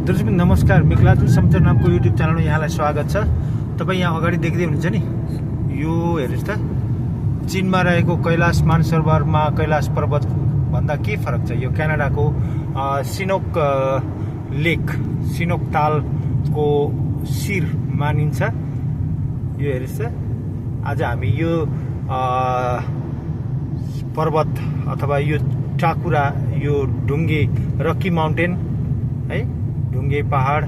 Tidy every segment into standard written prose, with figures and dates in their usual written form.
दर्शक नमस्कार, मिकलाजुल समाचार नामको युट्युब च्यानलमा यहाँलाई स्वागत छ। तपाईँ यहाँ अगाडि देख्दै हुनुहुन्छ नि, यो हेर्नुहोस् त, चीनमा रहेको कैलाश मानसरोवरमा कैलाश पर्वत भन्दा के फरक छ। यो क्यानाडाको सिनोक लेक, सिनोक तालको शिर मानिन्छ। यो हेर्नुहोस् त, आज हामी यो पर्वत अथवा यो टाकुरा, यो ढुङ्गे रकी माउन्टेन है, ढुङ्गे पहाड,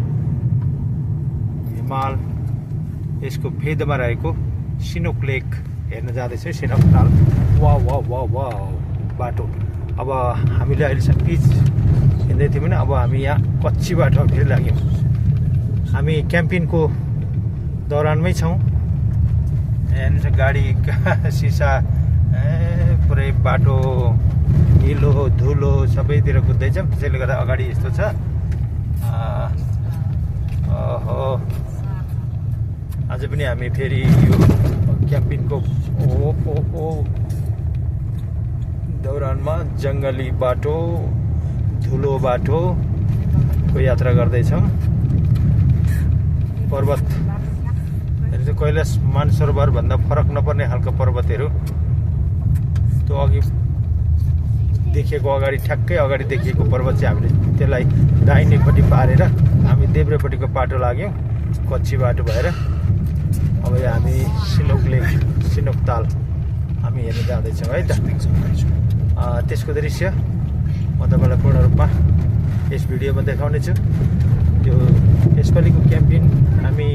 हिमाल, यसको फेदमा रहेको सिनोक लेक हेर्न जाँदैछ। सिनोक ताल, वाह वाह वाह वाह बाटो। अब हामीले अहिलेसम्म पिच हिँड्दै थियौँ भने अब हामी यहाँ कच्ची बाटो फेरि लाग्यौँ। हामी क्याम्पिङको दौरानमै छौँ। हेर्नुहोस् गाडी सिसा पुरै बाटो हिलो धुलो सबैतिर कुद्दैछ, त्यसैले गर्दा अगाडि यस्तो छ। आज पनि हामी फेरि यो क्याम्पिङको दौरानमा जङ्गली बाटो, धुलो बाटोको यात्रा गर्दैछौँ। पर्वत हेर्नु, कैलाश मानसरोवर भन्दा फरक नपर्ने खालको पर्वतहरू। त्यो अघि देखिएको, अगाडि ठ्याक्कै अगाडि देखिएको पर्वत चाहिँ हामीले त्यसलाई दाहिनेपट्टि पारेर हामी देब्रेपट्टिको बाटो लाग्यौँ, कच्ची बाटो भएर। अब हामी सिनोक लेक, सिनोक ताल हामी हेर्न जाँदैछौँ है त। त्यसको दृश्य म तपाईँलाई पूर्ण रूपमा यस भिडियोमा देखाउने छु। यो यसपालिको क्याम्पिङ, हामी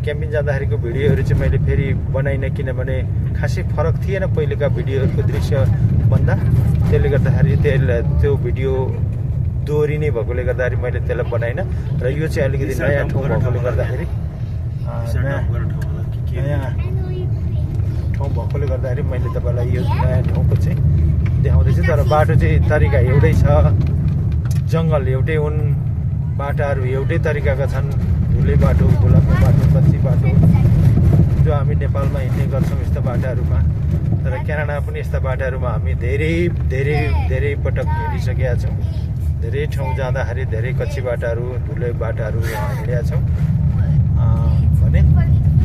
क्याम्पिङ जाँदाखेरिको भिडियोहरू चाहिँ मैले फेरि बनाइनँ, किनभने खासै फरक थिएन पहिलेका भिडियोहरूको दृश्यभन्दा। त्यसले गर्दाखेरि त्यो भिडियो दोहोरी नै भएकोले गर्दाखेरि मैले त्यसलाई बनाइनँ। र यो चाहिँ अलिकति नयाँ ठाउँ भएकोले गर्दाखेरि, नयाँ ठाउँ भएकोले गर्दाखेरि मैले तपाईँलाई यो नयाँ ठाउँको चाहिँ देखाउँदैछु। तर बाटो चाहिँ तरिका एउटै छ, जङ्गल एउटै हुन्, बाटाहरू एउटै तरिकाका छन्। धुले बाटो, गुलाबको बाटो, कच्ची बाटो जो हामी नेपालमा हिँड्ने गर्छौँ यस्ता बाटाहरूमा। तर क्यानाडामा पनि यस्ता बाटाहरूमा हामी धेरै पटक हिँडिसकेका छौँ। धेरै ठाउँ जाँदाखेरि धेरै कच्ची बाटाहरू, धुले बाटाहरू हिँडेका छौँ भने।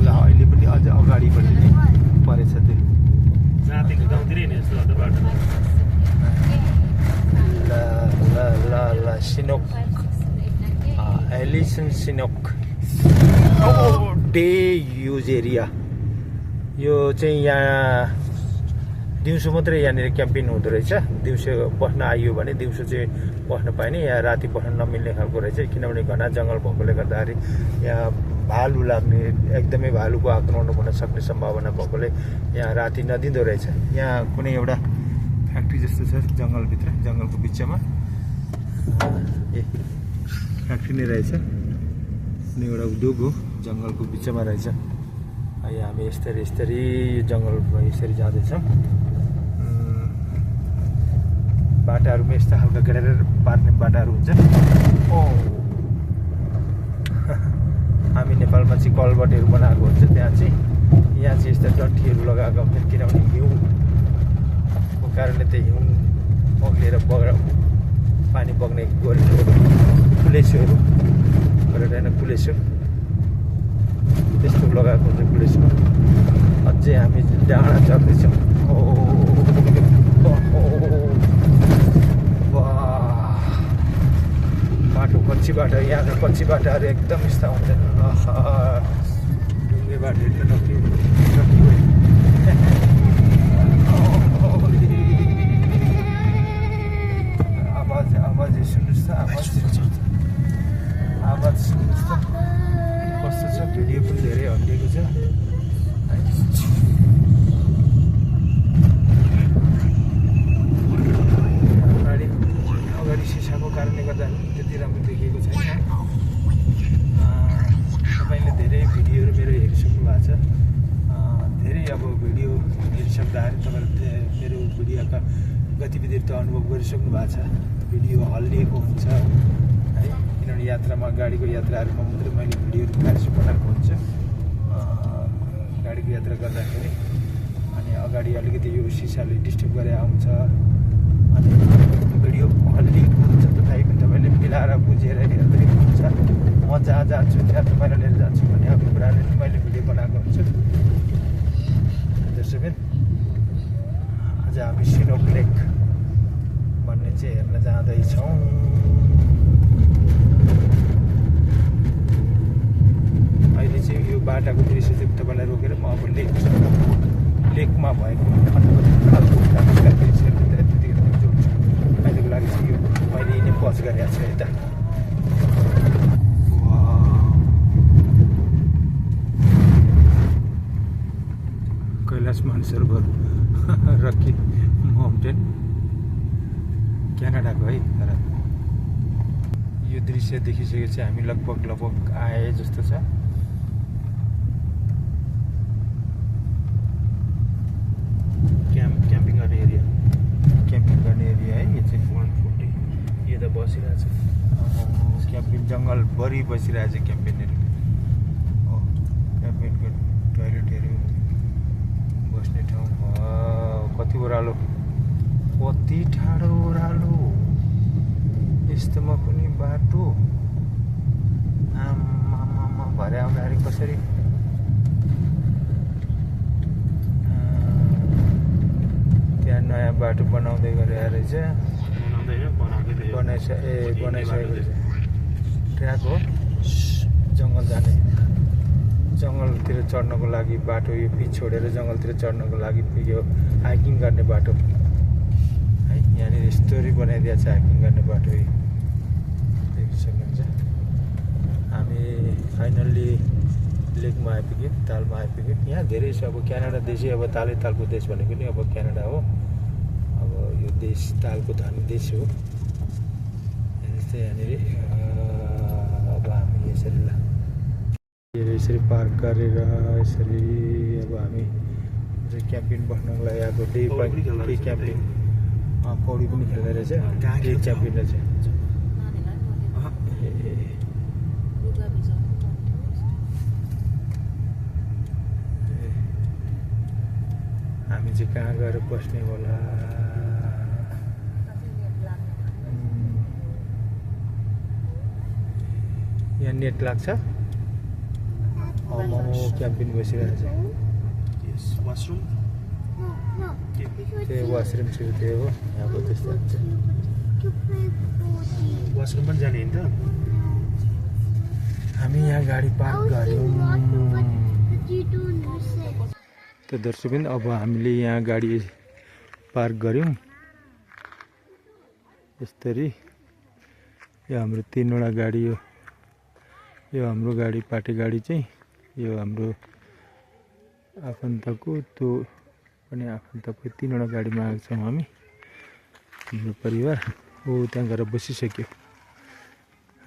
ल अहिले पनि अझ अगाडिपट्टि नै परेछ त्यो जातिको गाउँतिरै नि यस्तो बाटो। ल सिनोक, एलिसन सिनोक डे युज एरिया। यो चाहिँ यहाँ दिउँसो मात्रै यहाँनिर क्याम्पिङ हुँदो रहेछ। दिउँसो बस्न आइयो भने दिउँसो चाहिँ बस्न पाइने, यहाँ राति बस्न नमिल्ने खालको रहेछ। किनभने घना जङ्गल भएकोले गर्दाखेरि यहाँ भालु लाग्ने, एकदमै भालुको आक्रमण हुन सक्ने सम्भावना भएकोले यहाँ राति नदिँदो रहेछ। यहाँ कुनै एउटा फ्याक्ट्री जस्तो छ जङ्गलभित्र, जङ्गलको बिचमा फ्याक्ट्री नै रहेछ। कुनै एउटा उद्योग हो, जङ्गलको बिचमा रहेछ। यहाँ हामी यस्तरी जङ्गलमा यसरी जाँदैछौँ। बाटाहरूमा यस्ता खालका गरेर पार्ने बाटाहरू हुन्छ। हामी नेपालमा चाहिँ कलबटहरू बनाएको हुन्छ, त्यहाँ चाहिँ यहाँ चाहिँ यस्ता डन्ठीहरू लगाएका हुन्छन्। किनभने हिउँको कारणले त्यो हिउँ पग्लेर पानी बग्ने गोरेटोहरू, कुलेसोहरू गरेर होइन, कुलेसो त्यस्तो लगाएको हुन्छ कुलेसोमा। अझै हामी डाँडा चढ्दैछौँ। बाटो कच्ची बाटो, यहाँको कच्ची बाटाहरू एकदम यस्ता हुन्छन्। ढुङ्गे बाटोहरू आवाज सुन्नुहोस् त, आवाज सुन्नुहोस् त कस्तो छ। भिडियो पनि धेरै हल्लिएको छ है। अगाडि सिसाको कारणले गर्दा त्यति राम्रो देखिएको छैन। तपाईँले धेरै भिडियोहरू मेरो हेरिसक्नु भएको छ। धेरै अब भिडियो हेरिसक्दाखेरि तपाईँले मेरो भिडियोका गतिविधिहरू त अनुभव गरिसक्नु भएको छ। भिडियो हल्लिएको हुन्छ है, किनभने यात्रामा, गाडीको यात्राहरूमा मात्रै मैले भिडियोहरू बनाएको हुन्छ। गाडीको यात्रा गर्दाखेरि अनि अगाडि अलिकति यो सिसाले डिस्टर्ब गरेर आउँछ अनि भिडियो हल्लिएको हुन्छ। अर्थाइ पनि तपाईँले मिलाएर बुझेर हेर्दै हुन्छ। म जहाँ जान्छु त्यहाँ तपाईँलाई लिएर जान्छु भन्ने अभिप्रायले मैले भिडियो बनाएको हुन्छु। दर्शकबिन आज हामी सिनोक लेक भन्ने चाहिँ हेर्न जाँदैछौँ। अहिले चाहिँ यो बाटाको दृश्य चाहिँ तपाईँलाई रोकेर म अब लेकमा भएको दृश्यहरू त्यतिखेर जोड्छु। अहिलेको लागि चाहिँ यो मैले यिनै पज गरेको छु यता। कैलाश मानसरोवर रकी माउन्टेन क्यानाडाको है। तर यो दृश्य देखिसकेपछि हामी लगभग आए जस्तो छ। क्याम्पिङ गर्ने एरिया है। यो चाहिँ 140 यो त बसिरहेछ क्याम्पिङ जङ्गलभरि बसिरहेछ क्याम्पिङहरू। हो क्याम्पिङको टोइलेटहरू बस्ने ठाउँ कति ओह्रालो कति ठाडो ओह्रालो यस्तोमा पनि बाटो आमामा भरे आउँदाखेरि कसरी त्यहाँ नयाँ बाटो बनाउँदै गरेर रहेछ। बनाइसकेको रहेछ। ट्र्याक हो जङ्गल जाने जङ्गलतिर चढ्नको लागि बाटो। यो पिच छोडेर जङ्गलतिर चढ्नको लागि यो हाइकिङ गर्ने बाटो है। यहाँनिर स्टोरी बनाइदिएको छ हाइकिङ गर्ने बाटो। यो देखि सक्नुहुन्छ। हामी फाइनल्ली लेकमा आइपुग्यौँ, तालमा आइपुग्यौँ। यहाँ धेरै छ। अब क्यानाडा देशै अब तालको देश भनेको नि अब क्यानाडा हो। अब यो देश तालको धनी देश हो। यहाँनिर अब हामी यसरी पार्क गरेर यसरी अब हामी क्याम्पिङ बस्नको लागि आएको। डे क्याम्पिङ पौडी पनि खेल्दै रहेछ। डे क्याम्पिङ रहेछ। हामी चाहिँ कहाँ गएर बस्ने होला? यहाँ नेट लाग्छ। क्याम्पिङ बसिरहेछ। त्यो वासरुम चाहिँ त्यो हो यहाँको। त्यस्तो हुन्छ। वासरुम पनि जाने होइन त। हामी यहाँ गाडी पार्क गऱ्यौँ। त दर्शकबिन अब हामीले यहाँ गाडी पार्क गऱ्यौँ यसरी। यो हाम्रो 3वटा गाडी हो। यो हाम्रो गाडी पार्टी गाडी चाहिँ यो हाम्रो आफन्तको त्यो पनि आफन्तको 3वटा गाडीमा आएको छौँ हामी। हाम्रो परिवार हो त्यहाँ गएर बसिसक्यो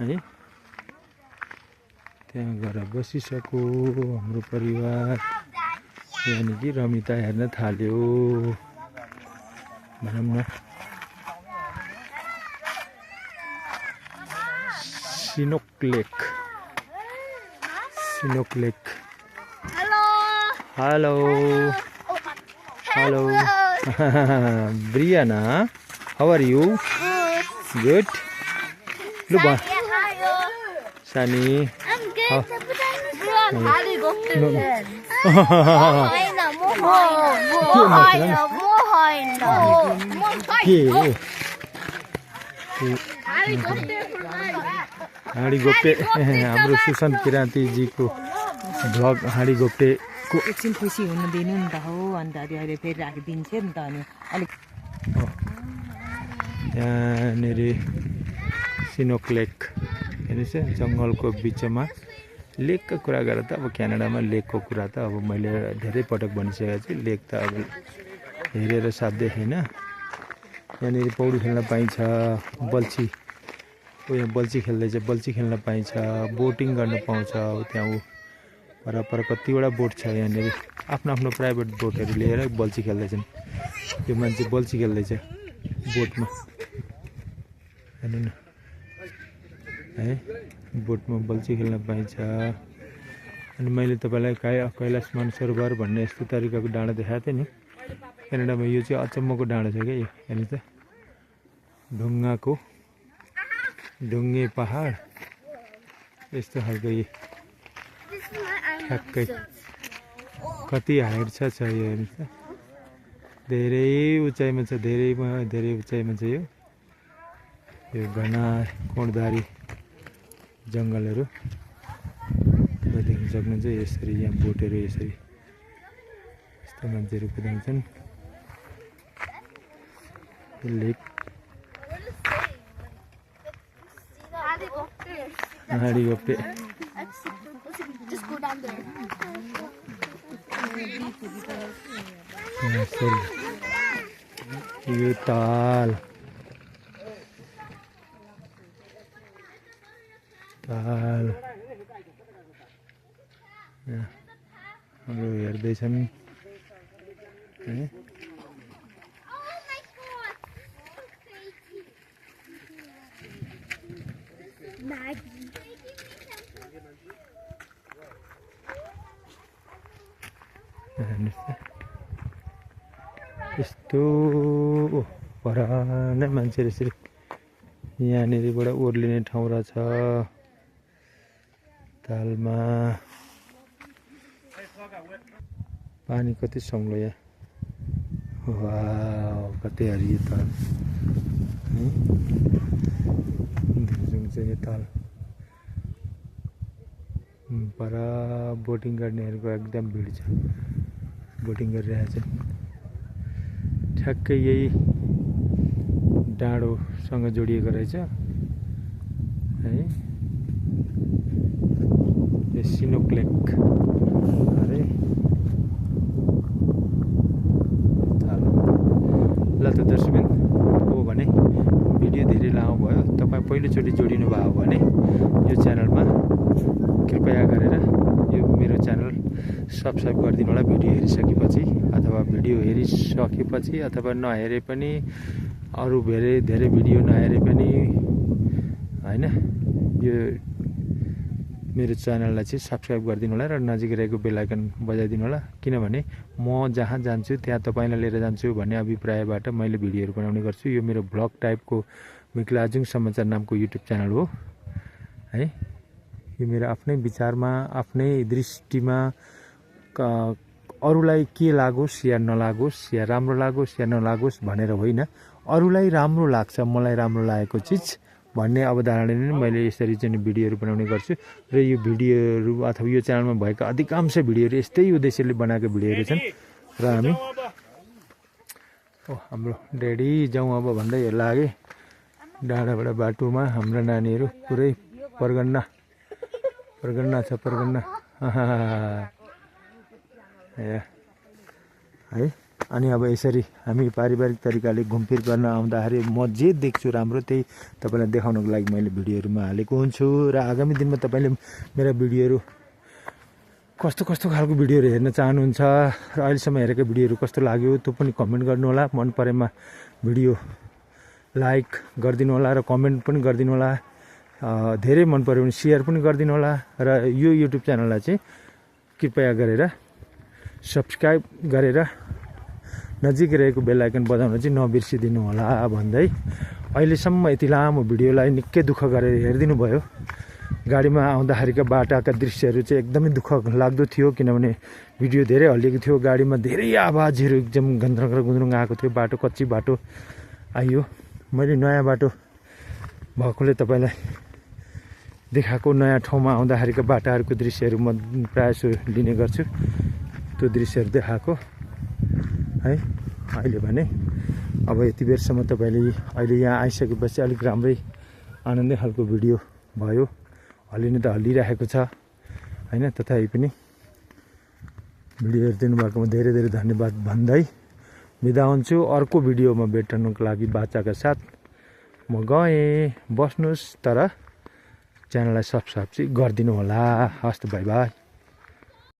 है। त्यहाँ गएर बसिसक्यो हाम्रो परिवार। यानि कि रमिता हेर्न थाल्यो भनौँ न। सिनोक लेक। Hello Brianna, how are you? Good. Look, Sunny. I'm good. हाँडी गोप्टे हाम्रो सुशान्त किराँती जी को भ्लग हाँडी गोप्टे को एकछिन खुसी हुन दिनु नि त हो। अन्त अहिले फेरि राखिदिन्छ नि त। अनि अलिक यहाँनिर सिनोक लेक हेर्नुहोस् जङ्गलको बिचमा लेकको कुरा गरेर त अब क्यानाडामा लेकको कुरा त अब मैले धेरै पटक भनिसकेको छु। लेक त अब हेरेर साध्य छैन। यहाँनिर पौडी खेल्न पाइन्छ। यहाँ बल्छी खेल्दैछ। बल्छी खेल्न पाइन्छ। बोटिङ गर्न पाउँछ। त्यहाँ पर कतिवटा बोट छ। यहाँनिर आफ्नो प्राइभेट बोटहरू लिएर बल्छी खेल्दैछन्। यो मान्छे बल्छी खेल्दैछ बोटमा हेर्नु न है। बोटमा बल्छी खेल्न पाइन्छ। अनि मैले तपाईँलाई कैलाश मानसरोवर भन्ने यस्तो तरिकाको डाँडा देखाएको थिएँ नि क्यानाडामा। यो चाहिँ अचम्मको डाँडा छ क्या। यो हेर्नु त ढुङ्गाको ढुङ्गे पहाड यस्तो खालको ठ्याक्कै कति हाइट छ यो हेर्नुहोस् त धेरै उचाइमा छ धेरै उचाइमा छ यो घना कोणधारी जङ्गलहरू देख्न सक्नुहुन्छ यसरी यहाँ बोटहरू यसरी यस्तो मान्छेहरू कुदाउँछन् लेक helicopter Just go down there. यो ताल हाम्रो हेर्दैछन् है यस्तो पर नै मान्छेहरू यसरी यहाँनिरबाट ओर्लिने ठाउँ रहेछ तालमा पानी कति सङ्लो यहाँ वाउ कति हरियो ताल है ताल पर बोटिङ गर्नेहरूको एकदम भिड छ बोटिङ गरिरहेछ ठ्याक्कै यही डाँडोसँग जोडिएको रहेछ है यो सिनोक लेक अरे ल त दर्शकबिन हो भने भिडियो धेरै लामो भयो तपाईँ पहिलोचोटि जोडिनु भयो भने यो च्यानलमा कृपया गरेर यो मेरो च्यानल सब्सक्राइब गरिदिनु होला भिडियो हेरिसकेपछि अथवा भिडियो हेरिसकेपछि अथवा नहेरे पनि अरू धेरै भिडियो नहेरे पनि हैन यो मेरो च्यानललाई चाहिँ सब्सक्राइब गरिदिनु होला र नजिक रहेको बेल आइकन बजाइदिनु होला किनभने म जहाँ जान्छु त्यहाँ तपाईँलाई लिएर जान्छु भन्ने अभिप्रायबाट मैले भिडियोहरू बनाउने गर्छु यो मेरो ब्लग टाइपको मिक्लाजुङ समाचार नामको युट्युब च्यानल हो है यो मेरो आफ्नै विचारमा आफ्नै दृष्टिमा अरूलाई के लागोस् या नलागोस् या राम्रो लागोस् या नलागोस् भनेर होइन अरूलाई राम्रो लाग्छ मलाई राम्रो लागेको चिज भन्ने अवधारणाले नै मैले यसरी चाहिँ भिडियोहरू बनाउने गर्छु र यो भिडियोहरू अथवा यो च्यानलमा भएका अधिकांश भिडियोहरू यस्तै उद्देश्यले बनाएको भिडियोहरू छन् र हामी हाम्रो ड्याडी जाउँ अब भन्दै लागे डाँडाबाट बाटोमा हाम्रा नानीहरू पुरै परगन्ना छ परगन्ना है अनि अब यसरी हामी पारिवारिक तरिकाले घुमफिर गर्न आउँदाखेरि म जे देख्छु राम्रो त्यही तपाईँलाई देखाउनको लागि मैले भिडियोहरूमा हालेको हुन्छु र आगामी दिनमा तपाईँले मेरा भिडियोहरू कस्तो खालको भिडियोहरू हेर्न चाहनुहुन्छ र अहिलेसम्म हेरेको भिडियोहरू कस्तो लाग्यो त्यो पनि कमेन्ट गर्नु होला मन परेमा भिडियो लाइक गरिदिनु होला र कमेन्ट पनि गरिदिनु होला धेरै मन पर्यो भने सेयर पनि गरिदिनु होला र यो युट्युब च्यानललाई चाहिँ कृपया गरेर सब्सक्राइब गरेर नजिक रहेको बेल आइकन बजाउन चाहिँ नबिर्सिदिनु होला भन्दै अहिलेसम्म यति लामो भिडियोलाई निकै दुःख गरेर हेरिदिनु भयो गाडीमा आउँदाखेरिका बाटाका दृश्यहरू चाहिँ एकदमै दुःख लाग्दो थियो किनभने भिडियो धेरै हल्लिएको थियो गाडीमा धेरै आवाजहरू एकदम गुन्द्रुङ आएको थियो बाटो कच्ची बाटो आइयो मैले नयाँ बाटो भएकोले तपाईँलाई देखाएको नयाँ ठाउँमा आउँदाखेरिका बाटाहरूको दृश्यहरू म प्रायः जसो लिने गर्छु त्यो दृश्यहरू देखाएको है अहिले भने अब यति बेरसम्म तपाईँले अहिले यहाँ आइसकेपछि अलिक राम्रै आनन्दै खालको भिडियो भयो हल्लिनु त हल्लिरहेको छ होइन तथापि पनि भिडियो हेरिदिनु भएकोमा धेरै धन्यवाद भन्दै बिदा हुन्छु अर्को भिडियोमा भेट्नको लागि बाचाका साथ म गएँ बस्नुहोस् तर च्यानललाई सब्सक्राइब चाहिँ गरिदिनु होला हस् त बाई बाई